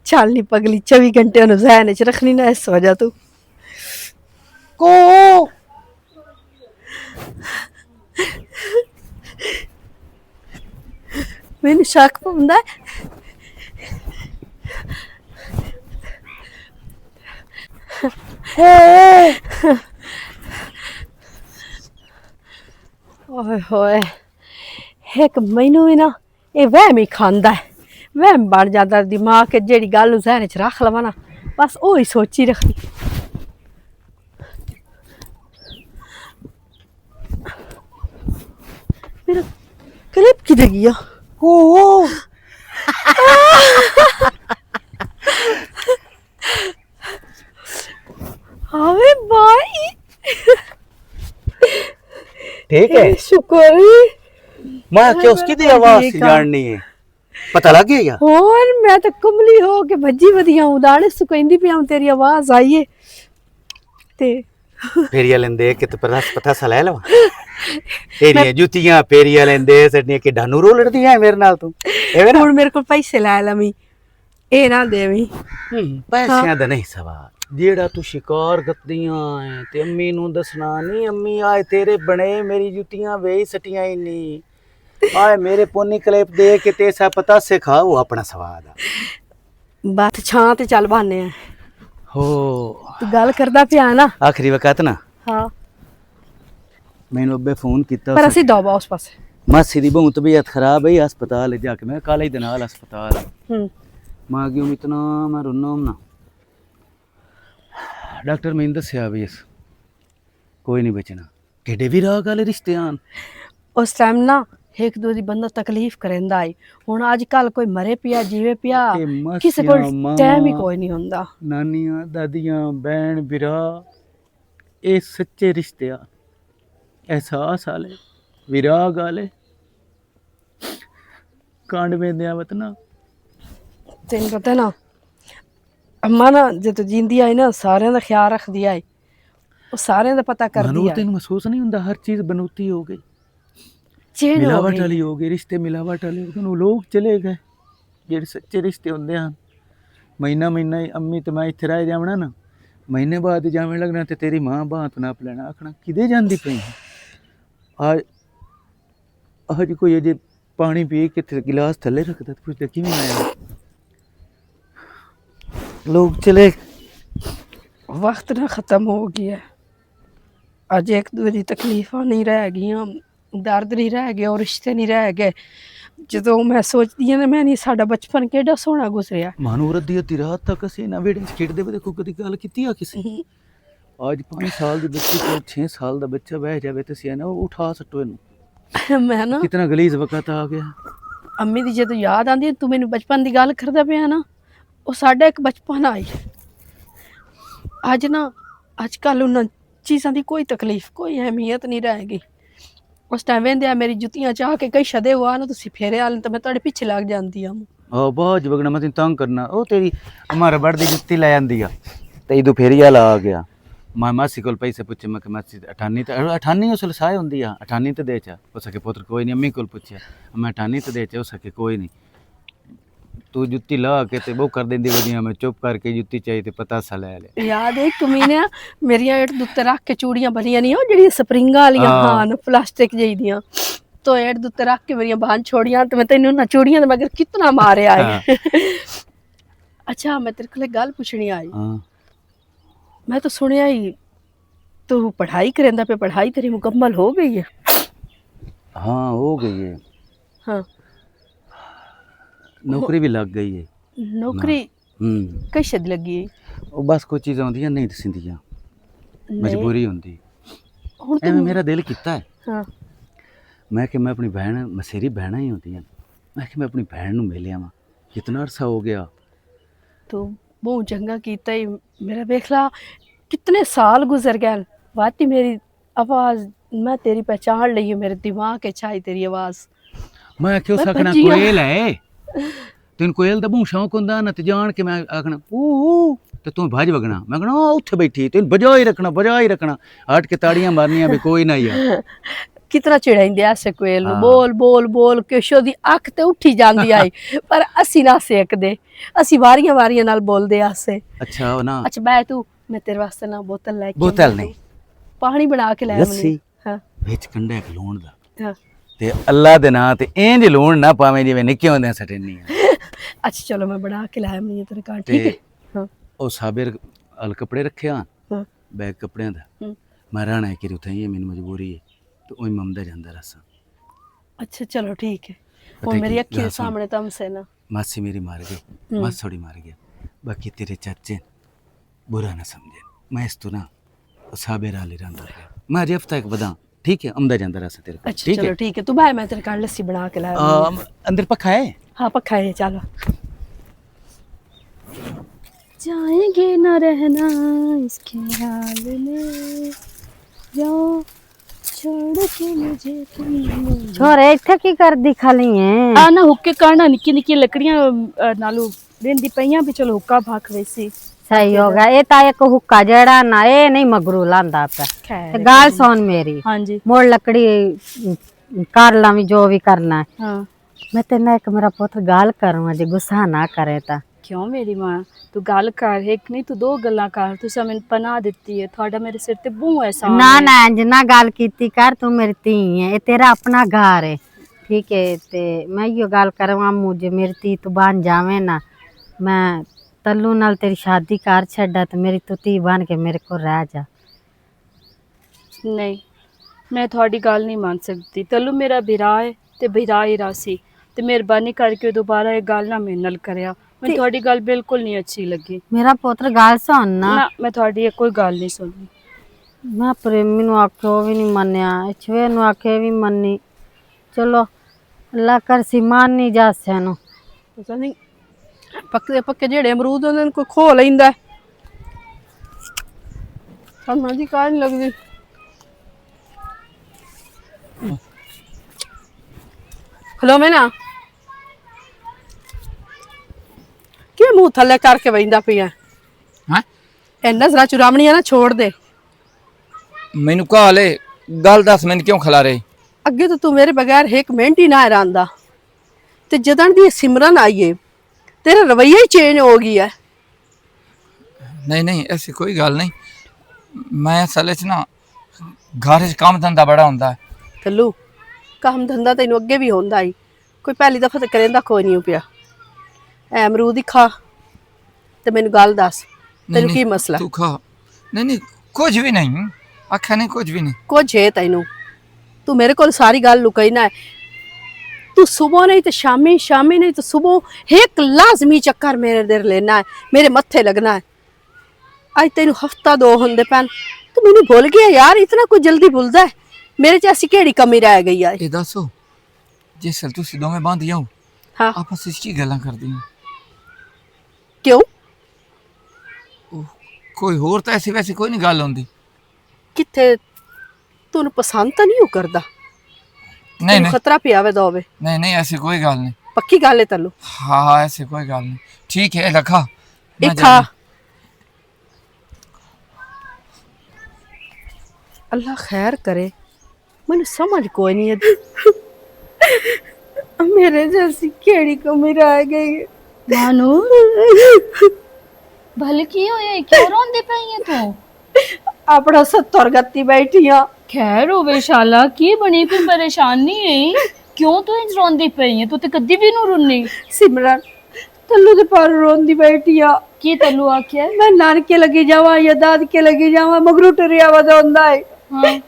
चल नी पगली 24 घंटे नु ज़हन च रखनी ना इस वजह तू को मैंने शक पौंदा है। ओए होए एक मैनू भी ना ये वहम ही खांदा है। ਵਹਿਮ ਬਣ ਜਾਂਦਾ ਦਿਮਾਗ 'ਚ ਜਿਹੜੀ ਗੱਲ ਨੂੰ ਜ਼ਹਿਨ 'ਚ ਰੱਖ ਲਵਾਂ ਨਾ ਬਸ ਉਹ ਹੀ ਸੋਚੀ ਰੱਖਦੀ। ਮੇਰਾ ਕਲਿੱਪ ਕਿੱਥੇ ਗਿਆ? ਓ ਆਵੇ ਬਾਈ ठीक है। ਸ਼ੁਕਰ मैं क्या उसकी दी आवाज से जाननी है, पता लग गया क्या? ਹੋਰ ਮੈਂ ਤਾਂ ਕਮਲੀ ਹੋ ਕੇ ਭੱਜੀ ਵਧੀਆ ਉਦਾਣੇ ਸੁ ਕਹਿੰਦੀ ਪਿਆ ਤੇਰੀ ਆਵਾਜ਼ ਆਈ ਏ ਤੇ पेरिया लेंदे कि तो पता सा ले लो तेरी जूतियां पेरिया लेंदे सड़नी कि डानू रो लड़दी है मेरे नाल तू एवे ना। ਹੁਣ ਮੇਰੇ ਕੋਲ ਪੈਸੇ ਲੈ ਲਵੀਂ ਇਹ ਨਾ ਦੇਵੀਂ। पैसियां दा नहीं सवाल, जेड़ा तू शिकार करदियां है ते अम्मी नु दसना नहीं, अम्मी आए तेरे बने मेरी जूतियां वेई सटियां ही नहीं, आए मेरे पोनी क्लिप दे के ते सा पता से खा वो अपना स्वाद आ। ਬਾਤ ਛਾਂ ਤੇ ਚੱਲ ਬਾਨੇ ਆ हो ਤੂੰ ਗੱਲ ਕਰਦਾ ਪਿਆ ਨਾ। आखिरी वक्त ना ਹਾਂ मैंने अब्बे फोन किया, ਪਰ ਅਸੀਂ ਦੋਬਾ ਉਸ ਪਾਸੇ। मासी दी बहुत तबीयत खराब है, अस्पताल जाके मैं काले दिन हाल अस्पताल ਹੂੰ मां क्यों इतना मैं रोना हूं ना। डॉक्टर मैंने दसिया भी इस कोई नहीं बचना, टेढ़े भी राह गाले रिश्ते आन। ਉਸ ਟਾਈਮ ਨਾ ਇੱਕ ਦੋ ਦੀ ਬੰਦਾ ਤਕਲੀਫ ਕਰਦਾ ਏ। ਹੁਣ ਅੱਜ ਕੱਲ ਕੋਈ ਮਰੇ ਪਿਆ ਜੀਵੇ ਪਿਆ ਇਹ ਮਾਸੀਆਂ, ਕਿਸੇ ਕੋਲ ਮਾਵਾਂ, ਟਾਈਮ ਹੀ ਕੋਈ ਨਹੀਂ ਹੁੰਦਾ। नानियां दादियां बहन बिरा ये सच्चे रिश्ते आ, एहसास आले विराग आले कांड में दिया वतना। ਤੈਨੂੰ ਪਤਾ ਨਾ ਅੰਮਾ ਨਾ ਜਦੋਂ ਜਿੰਦੀ ਆਈ ਨਾ ਸਾਰਿਆਂ ਦਾ ਖਿਆਲ ਰੱਖਦੀ ਆਈ, ਉਹ ਸਾਰਿਆਂ ਦਾ ਪਤਾ ਕਰਦੀ मानो ਆ। तेन महसूस नहीं होता हर चीज बनौती हो गई, ਚੇਂਜ ਹੋ मिलावट ਗਈ। वाली हो गई, रिश्ते मिलावट वाले हो गए, वो लोग चले गए जेडे सच्चे रिश्ते होंदे हैं। महीना महीना ही अम्मी ते मैं इत्थे रह जावना ना, महीने बाद जावन लगना ते तेरी मां बात नाप लेना, आखना किदे जांदी पई है? आज आज कोई अजे पानी पी के ते गिलास थल्ले रखदा ते पुछदा किवें आया? लोग चले। ਵਕਤ ਨਾ ਖਤਮ ਹੋ ਗਿਆ। ਅੱਜ ਇੱਕ ਦੂਜੇ ਦੀ ਤਕਲੀਫਾਂ ਨਹੀਂ ਰਹਿ ਗਈਆਂ, ਦਰਦ ਨਹੀਂ ਰਹਿ ਗਿਆ, ਉਹ ਰਿਸ਼ਤੇ ਨਹੀਂ ਰਹਿ ਗਏ। ਜਦੋਂ ਮੈਂ ਸੋਚਦੀ ਹਾਂ ਨਾ ਮੈਂ ਨਹੀਂ ਸਾਡਾ ਬਚਪਨ ਕਿਹੜਾ ਸੋਹਣਾ ਗੁਜ਼ਰਿਆ। मानो रद्दी अद्धी रात तक असीं ना वेड़े च खेडदे वे, देखो कदी गल कीती आ किसी? आज 5 साल दी बच्ची को 6 साल दा बच्चा बह जावे ते असीं ना उठा सट्टो इनू। ਮੈਂ ਨਾ कितना गलीज वक्त आ गया। ਅੰਮੀ ਦੀ ਜਦੋਂ ਯਾਦ ਆਉਂਦੀ ਹੈ, ਤੂੰ ਮੈਨੂੰ ਬਚਪਨ ਦੀ ਗੱਲ ਕਰਦਾ ਪਿਆ ਨਾ, ਉਹ ਸਾਡਾ ਇੱਕ ਬਚਪਨ ਆਈ। ਅੱਜ ਨਾ ਅੱਜ ਕੱਲ੍ਹ ਉਹਨਾਂ ਚੀਜ਼ਾਂ ਦੀ ਕੋਈ ਤਕਲੀਫ ਕੋਈ ਅਹਿਮੀਅਤ ਨਹੀਂ ਰਹਿ ਗਈ। ਉਸ ਟਾਈਮ ਵੇਂਦੇ ਆ ਮੇਰੀ ਜੁੱਤੀਆਂ ਚਾਹ ਕੇ ਕਈ ਸ਼ਦੇ ਹੋਆ ਨਾ ਤੁਸੀਂ ਫੇਰੇ ਆਲੇ ਤਾਂ ਮੈਂ ਤੁਹਾਡੇ ਪਿੱਛੇ ਲੱਗ ਜਾਂਦੀ ਆ। बहुत वगना मैं तेन तंग करना, ओ तेरी अम्मा रबड़ दी जुत्ती लै आंदी आ ते इदू फेरिया ला गया। मैं मासी कोल पैसे पुछे, मैं कि मासी 98 उसले साए हुंदी आ, 98 ते दे चा हो सके पुत्र कोई नहीं। अम्मी कोल पुछया, मैं 98 ते दे चा हो सके कोई नहीं। तू जुत्ती ला के ते वो कर देंदी वजियां, मैं चुप करके जुत्ती चाहिए ते पता सा ले ले। ਯਾਦ ਹੈ ਕਮੀਨੇ ਮੇਰੀਆਂ ਏਟ ਦੇ ਉੱਤੇ ਰੱਖ ਕੇ ਚੂੜੀਆਂ ਬਣੀਆਂ ਨਹੀਂ ਉਹ ਜਿਹੜੀਆਂ ਸਪਰਿੰਗਾਂ ਵਾਲੀਆਂ ਹਨ ਪਲਾਸਟਿਕ ਜਿਹੀ ਦੀਆਂ, ਤੋ ਏਟ ਦੇ ਉੱਤੇ ਰੱਖ ਕੇ ਮੇਰੀਆਂ ਬਾਹਾਂ ਛੋੜੀਆਂ ਤੇ ਮੈਂ ਤੈਨੂੰ ਨਾ ਚੂੜੀਆਂ ਦੇ ਮਗਰ ਕਿਤਨਾ ਮਾਰਿਆ ਹੈ। ਅੱਛਾ ਮੈਂ ਤੇਰੇ ਕੋਲ ਇੱਕ ਗੱਲ ਪੁੱਛਣੀ ਆਈ। हां ਮੈਂ ਤਾਂ ਸੁਣਿਆ ਹੀ ਤੂੰ ਪੜ੍ਹਾਈ ਕਰਦਾ ਪਿਆ, ਪੜ੍ਹਾਈ ਤੇਰੀ ਮੁਕੰਮਲ ਹੋ ਗਈ ਹੈ? हां हो गई है, ਹਾਂ नौकरी भी लग गई है। ਨੌਕਰੀ ਕਈ ਸ਼ਦ ਲੱਗੀ ਹੈ? ਉਹ ਬਸ ਕੋਈ ਚੀਜ਼ਾਂ ਹੁੰਦੀਆਂ ਨਹੀਂ ਦਸਿੰਦੀਆਂ, ਮਜਬੂਰੀ ਹੁੰਦੀ। ਹੁਣ ਐਵੇਂ ਮੇਰਾ ਦਿਲ ਕੀਤਾ ਹੈ, ਹਾਂ ਮੈਂ ਕਿ ਮੈਂ ਆਪਣੀ ਭੈਣ, ਮਸੇਰੀ ਭੈਣਾਂ ਹੀ ਹੁੰਦੀਆਂ, ਮੈਂ ਕਿ ਮੈਂ ਆਪਣੀ ਭੈਣ ਨੂੰ ਮਿਲ ਆਵਾਂ। ਕਿਤਨਾ ਅਰਸਾ ਹੋ ਗਿਆ। ਤੂੰ ਬਹੁਤ ਚੰਗਾ ਕੀਤਾ ਹੀ। ਮੇਰਾ ਵੇਖ ਲਾ ਕਿਤਨੇ ਸਾਲ ਗੁਜ਼ਰ ਗਏ, ਵਾਤੀ ਮੇਰੀ ਆਵਾਜ਼ ਮੈਂ ਤੇਰੀ ਪਹਿਚਾਨ ਲਈ, ਮੇਰੇ ਦਿਮਾਗ 'ਚ ਆਈ ਤੇਰੀ ਆਵਾਜ਼। ਮੈਂ ਕਿਉਂ ਮੈਂ ਸਕਣਾ ਭੱਜੀ ਆ। ਕੋਇਲ ਹੈ, ਤੈਨੂੰ ਕੋਇਲ ਦਾ ਬਹੁਤ ਸ਼ੌਂਕ ਹੁੰਦਾ ਨਾ, ਤੇ ਜਾਣ ਕੇ ਮੈਂ ਆਖਣਾ ਊ ਤੇ ਤੂੰ ਭੱਜ ਵਗਣਾ, ਮੈਂ ਕਹਣਾ ਉੱਥੇ ਬੈਠੀ ਤੈਨੂੰ ਬਜਾ ਹੀ ਰੱਖਣਾ, ਬਜਾ ਹੀ ਰੱਖਣਾ, ਹਟ ਕੇ ਤਾੜੀਆਂ ਮਾਰਨੀਆਂ ਵੀ ਕੋਈ ਨਾ ਯਾਰ। ਕਿਤਨਾ ਚਿੜਾਈਂਦੇ ਆ ਕੋਇਲ ਨੂੰ, ਹਾਂ। ਬੋਲ ਬੋਲ ਬੋਲ ਕੇ ਉਹਦੀ ਅੱਖ ਤੇ ਉੱਠੀ ਜਾਂਦੀ ਆਈ, ਪਰ ਅਸੀਂ ਨਾ ਸੇਕਦੇ, ਅਸੀਂ ਵਾਰੀਆਂ ਵਾਰੀਆਂ ਨਾਲ ਬੋਲਦੇ ਆਸੇ। ਅੱਛਾ ਉਹ ਨਾ ਅੱਛਾ ਬੈ ਤੂੰ, ਮੈਂ ਤੇਰੇ ਵਾਸਤੇ ਨਾ ਬੋਤਲ ਲੈ ਕੇ ਬੋਤਲ ਆਉਂਦੀ, ਨਹੀਂ, ਪਾਣੀ ਬਣਾ ਕੇ ਲੈ ਆਉਂਦੀ। ਲੱਸੀ ਹਾਂ ਵਿੱਚ ਕੰਡਾ ਇੱਕ ਲੂਣ ਦਾ, ਹਾਂ ਤੇ ਅੱਲਾ ਦੇ ਨਾਂ ਤੇ ਇੰਜ ਲੂਣ ਨਾ ਪਾਵੇਂ ਜਿਵੇਂ ਨਿੱਕੇ ਹੁੰਦਿਆਂ ਸਟੇਨੀਆਂ। ਅੱਛਾ ਚਲੋ ਮੈਂ ਬਣਾ ਕੇ ਲੈ ਆਉਂਦੀ ਹਾਂ ਤੇਰੇ ਘਰ, ਠੀਕ ਹੈ? ਹਾਂ ਉਹ ਸਾਬਰ ਅਲ ਕੱਪੜੇ ਰੱਖਿਆ ਹਾਂ ਬੈਗ ਕੱਪੜਿਆਂ ਦਾ, ਹੂੰ। ਮੈਂ ਰਹਿਣਾ ਕਿ ਉੱਥੇ ਹੀ ਮੈਨੂੰ ਮਜਬੂਰੀ ਹੈ, ਤੇ ਉਹ ਮੰਮਦਾ ਜਾਂਦਾ ਰਸਾਂ। ਅੱਛਾ ਚਲੋ ਠੀਕ ਹੈ। ਪਤਾ ਹੁਣ ਮੇਰੀ ਕੀ ਅੱਖੀ ਦੇ ਗੱਲ ਸੁਣ। ਸਾਹਮਣੇ ਤਮਸੇ ਨਾ मासी मेरी मार गई, मासोड़ी मार गया। बाकी तेरे चाचे बुरा ना समझे, मैं इस तू ना साबेर आली रंदा है। मैं अजे हफ्ता एक बदा, ठीक है, अमदा जांदा रहा तेरे पास, अच्छा ठीक चलो है? ठीक है, तू भाई मैं तेरे कार लस्सी बना के लाया। अंदर पक्का है? हाँ पक्का है, चलो। जाएंगे न रहना इसके हाल में, जाओ छोड़ के मुझे तुम। छोरे इत्थे की कर दी खाली है? आ ना हुक्के करना, निक्की निक्की लकड़ियां नालू देंदी पईयां भी, चलो हुक्का भाख वैसी। सही हो गया। ये ता एक हुक्का जड़ा ना, ये नहीं मगरू लांदा पे। खैर ते गाल सुन मेरी, हाँ जी। मोड़ लकड़ी कर ला भी जो भी करना है। हाँ मैं तेना एक मेरा पुत्र गाल करूँ अजे गुस्सा ना करे ता। क्यों मेरी मां, तू गल कर, एक नहीं तू दो गल्लां कर। तुसा मैनू पनाह दित्ती है, थोड़ा मेरे सिर ते बहुत एहसान ना है। ना इंज ना गल कीती कर, तू मेरी धी है, ये तेरा अपना घर है, ठीक है? ते मैं यो गल करवा मुझे मेरी धी तू बन जावे ना, मैं तल्लू नाल तेरी शादी कर छड्डा ते मेरी तू धी बन के मेरे को रह जा। नहीं, मैं थोड़ी गल नहीं मान सकती। तल्लू मेरा बिरा है ते बिरा ही रासी, ते मेहरबानी करके दोबारा ये गल ना मेरे नाल करया। मैं थोड़ी गल बिल्कुल नहीं अच्छी लगी। मेरा पुत्र गल सुन ना, ना मैं थोड़ी कोई गल नहीं सुननी। मैं प्रेमी नु आख्यो भी नहीं मन्या, इछवे नु आखे भी मन्नी। चलो अल्लाह कर सी मानी जासे नु। पता नहीं पक्के पक्के जेड़े अमरूद होंदे कोई खो लैंदा है। समझ ही कान लगदी। खलो में ना क्या मुंह थले करके बहिंदा पिया? हाँ ए नजरा चुरावनियां ना छोड़ दे। मैनू कहा ले गल दस, मैंने क्यों खिला रहे? अगे तो तू मेरे बगैर एक मिनट ही ना रहंदा, ते जदन दी सिमरन आई है तेरा रवैया ही चेंज हो गया है। नहीं नहीं, ऐसी कोई गल नहीं। मैं असल च ना घर च काम धंधा बड़ा होंदा है। तल्लू काम धंधा तेन अगे भी होंदा ही, कोई पहली दफा तो करेंदा कोई नहीं पिया। ऐ अमरूद ही खा ते मैनू गल दस, तेनू की मसला? तू खा। नहीं नहीं कुछ भी नहीं, आखा नहीं कुछ भी नहीं। कुछ है तैनू, तू मेरे को सारी गल लुकाई ना है। तू सुबह नहीं तो शामी, शामी नहीं तो सुबह एक लाजमी चक्कर मेरे देर लेना है, मेरे मत्थे लगना है। आज तेनू हफ्ता दो होंदे पैन, तू मैनू भूल गया यार? इतना कोई जल्दी भूलदा है? मेरे च ऐसी केड़ी कमी रह गई है? ये दसो जिस तुसी दोवें बांधी आओ हाँ आपस च की गल्लां करदी हो? क्यों? कोई होर तो ऐसी वैसी कोई नहीं गल होंदी। किथे तू पसंद तो नहीं हो करदा? नहीं तेनू नहीं खतरा पिया वे दोवे? नहीं नहीं, ऐसी कोई गल नहीं। पक्की गल है तल्लू? हाँ हाँ, ऐसी कोई गल नहीं। ठीक है रखा एक खा। अल्लाह खैर करे, मैंने समझ कोई नहीं है मेरे जैसी केड़ी कमी रह गई है। मानू भल की होए, क्यों रोंदी पई है तू? अपना 70 गत्ती बैठिया। खैर होवे शाला, की बनी कोई परेशानी है? क्यों तू इंज रोंदी पई है? तू ते कदी भी नु रुन्नी। सिमरन तल्लू दे पर रोंदी बैठिया। की तल्लू आख्या? मैं नानके लगी जावा या दादके लगी जावा, मगरू टरिया वदा होंदा है। हाँ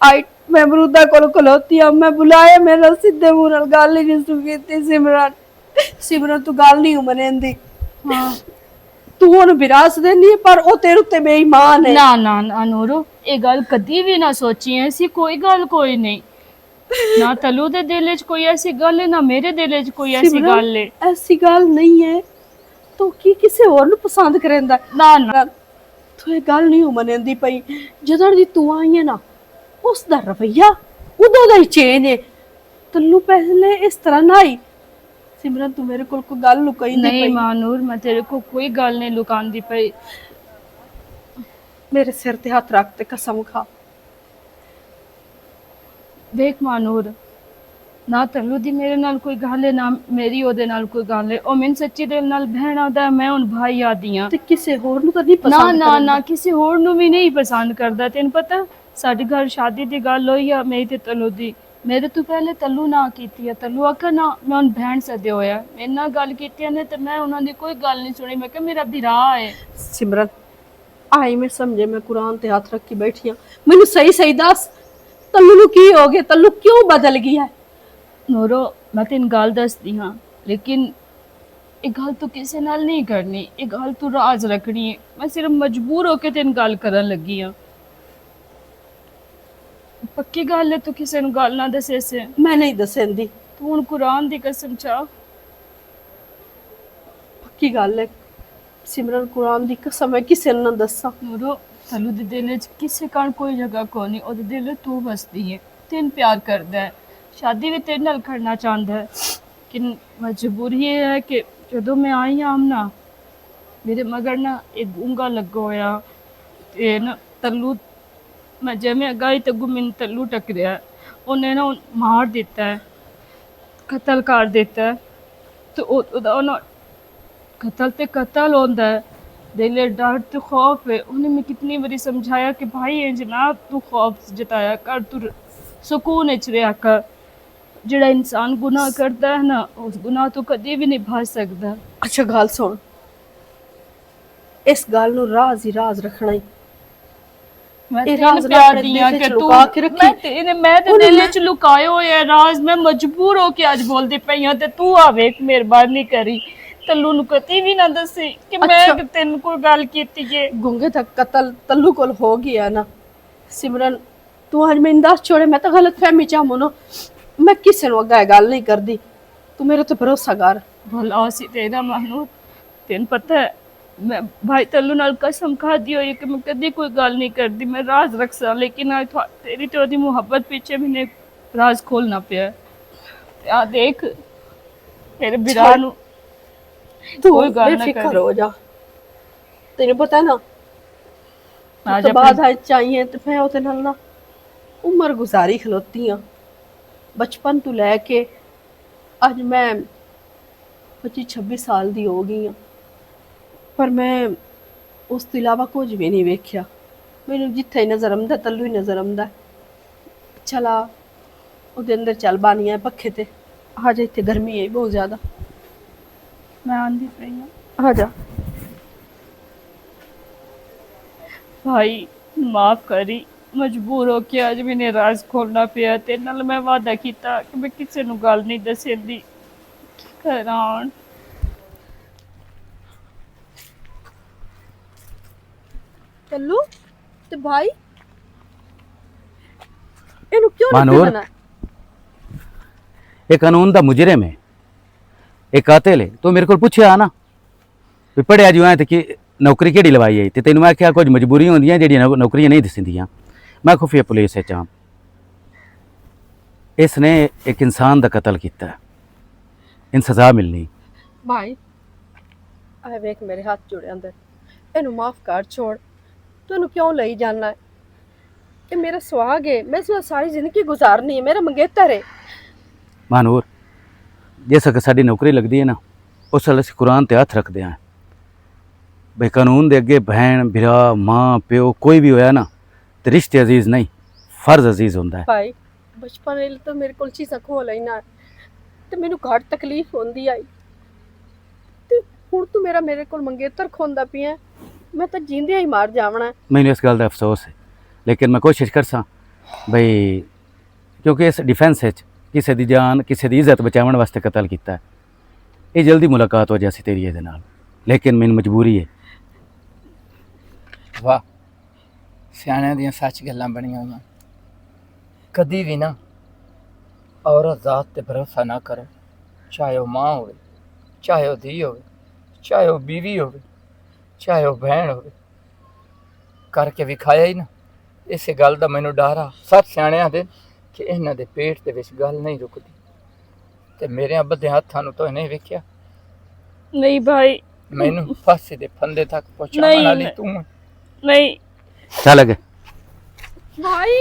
आई मैं अमरूदा कोल खलोती आ, मैं बुलाया, मेरा सीधे मुंह नाल गल ही नहीं सुकीती। सिमरन सिमरन तू गल नहीं मनेंदी। हाँ तू ओनु विरास देनी पर ओ तेरे उत्ते बेईमान है। ना ना ना नूरो, ये गल कदी भी ना सोची ऐसी कोई गल कोई नहीं। ना तलू दे दिल च कोई ऐसी गल है, ना मेरे दिल च कोई ऐसी सिमरन, गल है। ऐसी गल नहीं है तो की किसे और नु पसंद करेंदा? ना ना तू ये गल नहीं मनेंदी पई। जदों दी तू आई है ना, उसदा रवैया उदों दा ही चेंज है। तल्लू पहले इस तरह ना आई। सिमरन तू मेरे को गल लुकाई नहीं मानूर, मैं तेरे को कोई गल नहीं लुकांदी पई। मेरे सिर ते हाथ रख ते कसम खा। देख मानूर, ना तलू दी मेरे नाल कोई गल है, ना मेरी ओदे नाल कोई गल है। ओ मैन सच्ची दिल नाल बहन आदा है, मैं हुन भाई आदी हां। ते किसे होर नु तो नहीं ना पसंद ना ना किसी होर नु भी नहीं पसंद करदा। तेन पता साडे घर शादी दी गल होई आ मेरी ते तलू दी। मेरे तो पहले तलू ना कीती है, तलू आखा ना मैं हुन बहन सदे होया। मेरे नाल गल कीती ने ते मैं उन्हां दी कोई गल नहीं सुनी। मैं कहा मेरा भिरा है। सिमरन आई मैं समझे, मैं कुरान ते हाथ रख के बैठी हां। मैनू सही सही दस, तल्लू नु की हो गया? तल्लू क्यों बदल गया है? नूरो मैं तेन गल दसदी हाँ, लेकिन ਇਹ ਗੱਲ ਤੂੰ ਕਿਸੇ ਨਾਲ ਨਹੀਂ ਕਰਨੀ, ਇਹ ਗੱਲ ਤੂੰ ਰਾਜ਼ ਰੱਖਣੀ ਹੈ। ਮੈਂ ਸਿਰਫ ਮਜਬੂਰ ਹੋ ਕੇ ਤੈਨੂੰ ਗੱਲ ਕਰਨ ਲੱਗੀ ਆ। ਪੱਕੀ ਗੱਲ ਹੈ, ਤੂੰ ਕਿਸੇ ਨੂੰ ਗੱਲ ਨਾ ਦੱਸੇ ਸੇ। ਮੈਂ ਨਹੀਂ ਦੱਸਦੀ, ਤੂੰ ਹੁਣ ਕੁਰਾਨ ਦੀ ਕਸਮ ਚਾ। ਪੱਕੀ ਗੱਲ ਹੈ ਸਿਮਰਨ, ਕੁਰਾਨ ਦੀ ਕਸਮ ਹੈ ਕਿਸੇ ਨੂੰ ਨਾ ਦੱਸਾਂ। ਨੂਰੋ, ਤਲੂ ਦੇ ਦਿਲ 'ਚ ਕਿਸੇ ਕਾਰਨ ਕੋਈ ਜਗ੍ਹਾ ਕੋਈ ਨਹੀਂ, ਉਹਦੇ ਦਿਲ 'ਚ ਤੂੰ ਵਸਦੀ ਹੈ, ਤੈਨੂੰ ਪਿਆਰ ਕਰਦਾ ਹੈ, ਸ਼ਾਦੀ ਵੀ ਤੇਰੇ ਨਾਲ ਕਰਨਾ ਚਾਹੁੰਦਾ ਹੈ। ਕਿ ਮਜਬੂਰੀ ਇਹ ਹੈ ਕਿ ਜਦੋਂ ਮੈਂ ਆਈ ਆਮਨਾ, ਮੇਰੇ ਮਗਰ ਨਾ ਇੱਕ ਗੂੰਗਾ ਲੱਗਾ ਹੋਇਆ ਤੇ ਨਾ ਤੱਲੂ, ਮੈਂ ਜਿਵੇਂ ਗਈ ਤੇ ਮੈਨੂੰ ਤੱਲੂ ਟਕਰਿਆ, ਉਹਨੇ ਨਾ ਮਾਰ ਦਿੱਤਾ ਹੈ, ਕਤਲ ਕਰ ਦਿੱਤਾ ਹੈ। ਤੇ ਉਹਦਾ ਉਹਨਾਂ कतल ते कतल होता है, दिल डर तो खौफ है। उन्हें मैं कितनी बारी समझाया कि भाई है जनाब, तू खौफ जताया कर, तू सुकून च रहा कर। जिहड़ा इंसान गुनाह करता है ना, उस गुनाह तो कभी भी नहीं भज सकता। ਅੱਛਾ ਗੱਲ ਸੁਣ, ਇਸ ਗੱਲ ਨੂੰ ਰਾਜ਼ ਹੀ ਰਾਜ਼ ਰੱਖਣਾ ਹੀ। मैं ਇਹ तेन राज ना प्यार अपने दिया दिल कि च तू, लुका के रखी। मैं ते दिल च लुकाए होए है राज। मैं मजबूर हो के अज बोलदी पई हां ते तू आवे मेहरबानी करी तल्लू नु कती भी ना दसी कि मैं तेन कोई गल कीती है। ਗੁੰਗੇ ਦਾ ਕਤਲ ਤੱਲੂ ਕੋਲ ਹੋ ਗਿਆ ਨਾ। ਸਿਮਰਨ ਤੂੰ ਅੱਜ ਮੈਨੂੰ ਦੱਸ ਛੋੜੇ, ਮੈਂ ਤਾਂ ਗਲਤ ਫਹਿਮੀ ਚ ਨਾ, ਮੈਂ ਕਿਸੇ ਨੂੰ ਅੱਗਾ ਇਹ ਗੱਲ ਨਹੀਂ ਕਰਦੀ, ਤੂੰ ਮੇਰੇ ਤੇ ਭਰੋਸਾ ਕਰ। भला सी तेरा महनूर, तेन पता है मैं भाई तल्लू नाल कसम खादी हुई कि मैं कदी कोई गल नहीं करती, मैं राज रखसा। लेकिन आज तेरी तो ओदी मुहब्बत पीछे मैंने राज खोलना पिया। ते आ देख तेरे बिरा नु तू कोई गल ना बेफिक्र कर। हो जा, तेरे पता ना आज तो बाद है चाहिए तो मैं ਉਹਦੇ ਨਾਲ ਨਾ ਉਮਰ ਗੁਜ਼ਾਰੀ ਖਲੋਤੀ ਆ। ਬਚਪਨ ਤੋਂ ਲੈ ਕੇ ਅੱਜ ਮੈਂ 25-26 ਸਾਲ ਦੀ ਹੋ ਗਈ ਆ, ਪਰ ਮੈਂ ਉਸ ਤੋਂ ਇਲਾਵਾ ਕੁਝ ਵੀ ਨਹੀਂ ਵੇਖਿਆ। ਮੈਨੂੰ ਜਿੱਥੇ ਨਜ਼ਰ ਆਉਂਦਾ ਤੱਲੂ ਹੀ ਨਜ਼ਰ ਆਉਂਦਾ। ਚਲਾ ਉਹਦੇ ਅੰਦਰ ਚੱਲ ਬਾਨੀਆਂ ਪੱਖੇ ਤੇ ਆ ਜਾ, ਇੱਥੇ ਗਰਮੀ ਹੈ ਬਹੁਤ ਜ਼ਿਆਦਾ। मैं आंधी पई हां। आ जा भाई माफ करी, मजबूर हो के आज मैंने राज खोलना पिया। तेरे नाल मैं वादा किया कि मैं किसी नू गल नहीं दसेंदी। की करा हुण? तल्लू ते भाई ਇਹਨੂੰ ਕਿਉਂ मानूर, ਨਹੀਂ ਪਤਾ? ये कानून दा मुजरिम है, ये कातिल है। तो मेरे को पूछया ना भी पढ़िया जो है तो कि नौकरी केड़ी लवाई है, तो तेन मैं क्या कुछ मजबूरी होंदियां जेहड़ियां नौकरियां नहीं दसिंदियां। मैं खुफिया पुलिस च हां, इसने एक इंसान का कत्ल किया, इन सजा मिलनी। भाई ਆ ਵੇਖ ਮੇਰੇ ਹੱਥ ਜੁੜੇ ਅੰਦਰ, ਇਹਨੂੰ ਮਾਫ ਕਰ ਛੋੜ। ਤੈਨੂੰ ਕਿਉਂ ਲਈ ਜਾਣਾ? ਇਹ ਮੇਰਾ ਸੁਹਾਗ ਹੈ, ਮੈਂ ਇਸ ਨਾਲ ਸਾਰੀ ਜ਼ਿੰਦਗੀ ਗੁਜ਼ਾਰਨੀ ਹੈ, ਮੇਰਾ ਮੰਗੇਤਰ ਹੈ। मानूर, जिस वक्त साडी नौकरी लगती है ना, उस वेले असीं कुरान ते हथ रखते हैं भाई कानून दे अगे भैन भरा माँ प्यो कोई भी होया ना तो रिश्ते अजीज नहीं, फर्ज अजीज होंदा है। भाई बचपन ਵੇਲੇ ਤਾਂ ਮੇਰੇ ਕੋਲ ਚੀਜ਼ਾਂ ਖੋ ਲੈਣਾ ਤੇ ਮੈਨੂੰ ਘੱਟ ਤਕਲੀਫ ਹੁੰਦੀ ਆਈ, ਤੇ ਹੁਣ ਤੂੰ ਮੇਰੇ ਕੋਲ ਮੰਗੇਤਰ ਖੋਂਦਾ ਪਿਆ, ਮੈਂ ਤਾਂ ਜਿੰਦਿਆਂ ਹੀ ਮਾਰ ਜਾਵਣਾ। मैनू इस गल का अफसोस है, लेकिन मैं कोशिश करसा भाई, क्योंकि इस डिफेंस किसी की जान किसी की इज्जत बचाने वास्ते कतल किया है। ये जल्दी मुलाकात हो जासी तेरी ये नाल, लेकिन मैनू मजबूरी है। वाह, सियाणिਆਂ ਦੀਆਂ ਸੱਚ ਗੱਲਾਂ ਬਣੀਆਂ ਹੋਈਆਂ। ਕਦੀ ਵੀ ਨਾ ਔਰਤ ਜ਼ਾਤ ਤੇ ਭਰੋਸਾ ਨਾ ਕਰੋ, ਚਾਹੇ ਉਹ ਮਾਂ ਹੋਵੇ, ਚਾਹੇ ਉਹ ਧੀ ਹੋਵੇ, ਚਾਹੇ ਉਹ ਬੀਵੀ ਹੋਵੇ, ਚਾਹੇ ਉਹ ਭੈਣ ਹੋਵੇ। ਕਰਕੇ ਵਿਖਾਇਆ ਹੀ ਨਾ। ਇਸੇ ਗੱਲ ਦਾ ਮੈਨੂੰ ਡਰ ਆ ਸਭ ਸਿਆਣਿਆਂ ਦੇ ਕਿ ਇਹਨਾਂ ਦੇ ਪੇਟ ਦੇ ਵਿੱਚ ਗੱਲ ਨਹੀਂ ਰੁਕਦੀ, ਤੇ ਮੇਰੇ ਬੱਧੇ ਹੱਥਾਂ ਨੂੰ ਤਾਂ ਨਹੀਂ ਵੇਖਿਆ। नहीं भाई, ਮੈਨੂੰ ਫਾਂਸੀ ਦੇ ਫੰਦੇ ਤੱਕ ਪਹੁੰਚਾਉਣ ਨਹੀਂ, ਵਾਲੀ ਤੂੰ ਹੈ। नहीं चल अगे भाई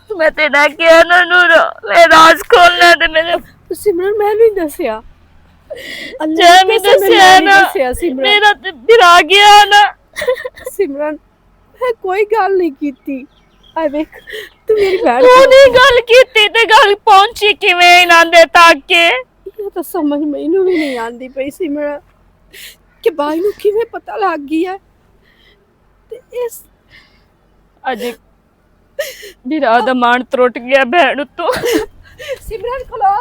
मैं तेरा क्या ना नूर, मैं राज खोलना ते मेरे सिमरन मैं नहीं दसिया, जय मैं दसिया ना, सिमरन मेरा ते बिरा गया ना। सिमरन मैं कोई गल नहीं कीती। आ देख तू मेरी भैन तू नहीं गल कीती ते गल पहुंची किवें इन्हां दे तक? ये तो समझ मैनू भी नहीं आंदी पई सिमरन कि भाई नू किवें पता लग गया ते इस अज बिरा दा मान त्रुट गया भैन तो। सिमरन खलो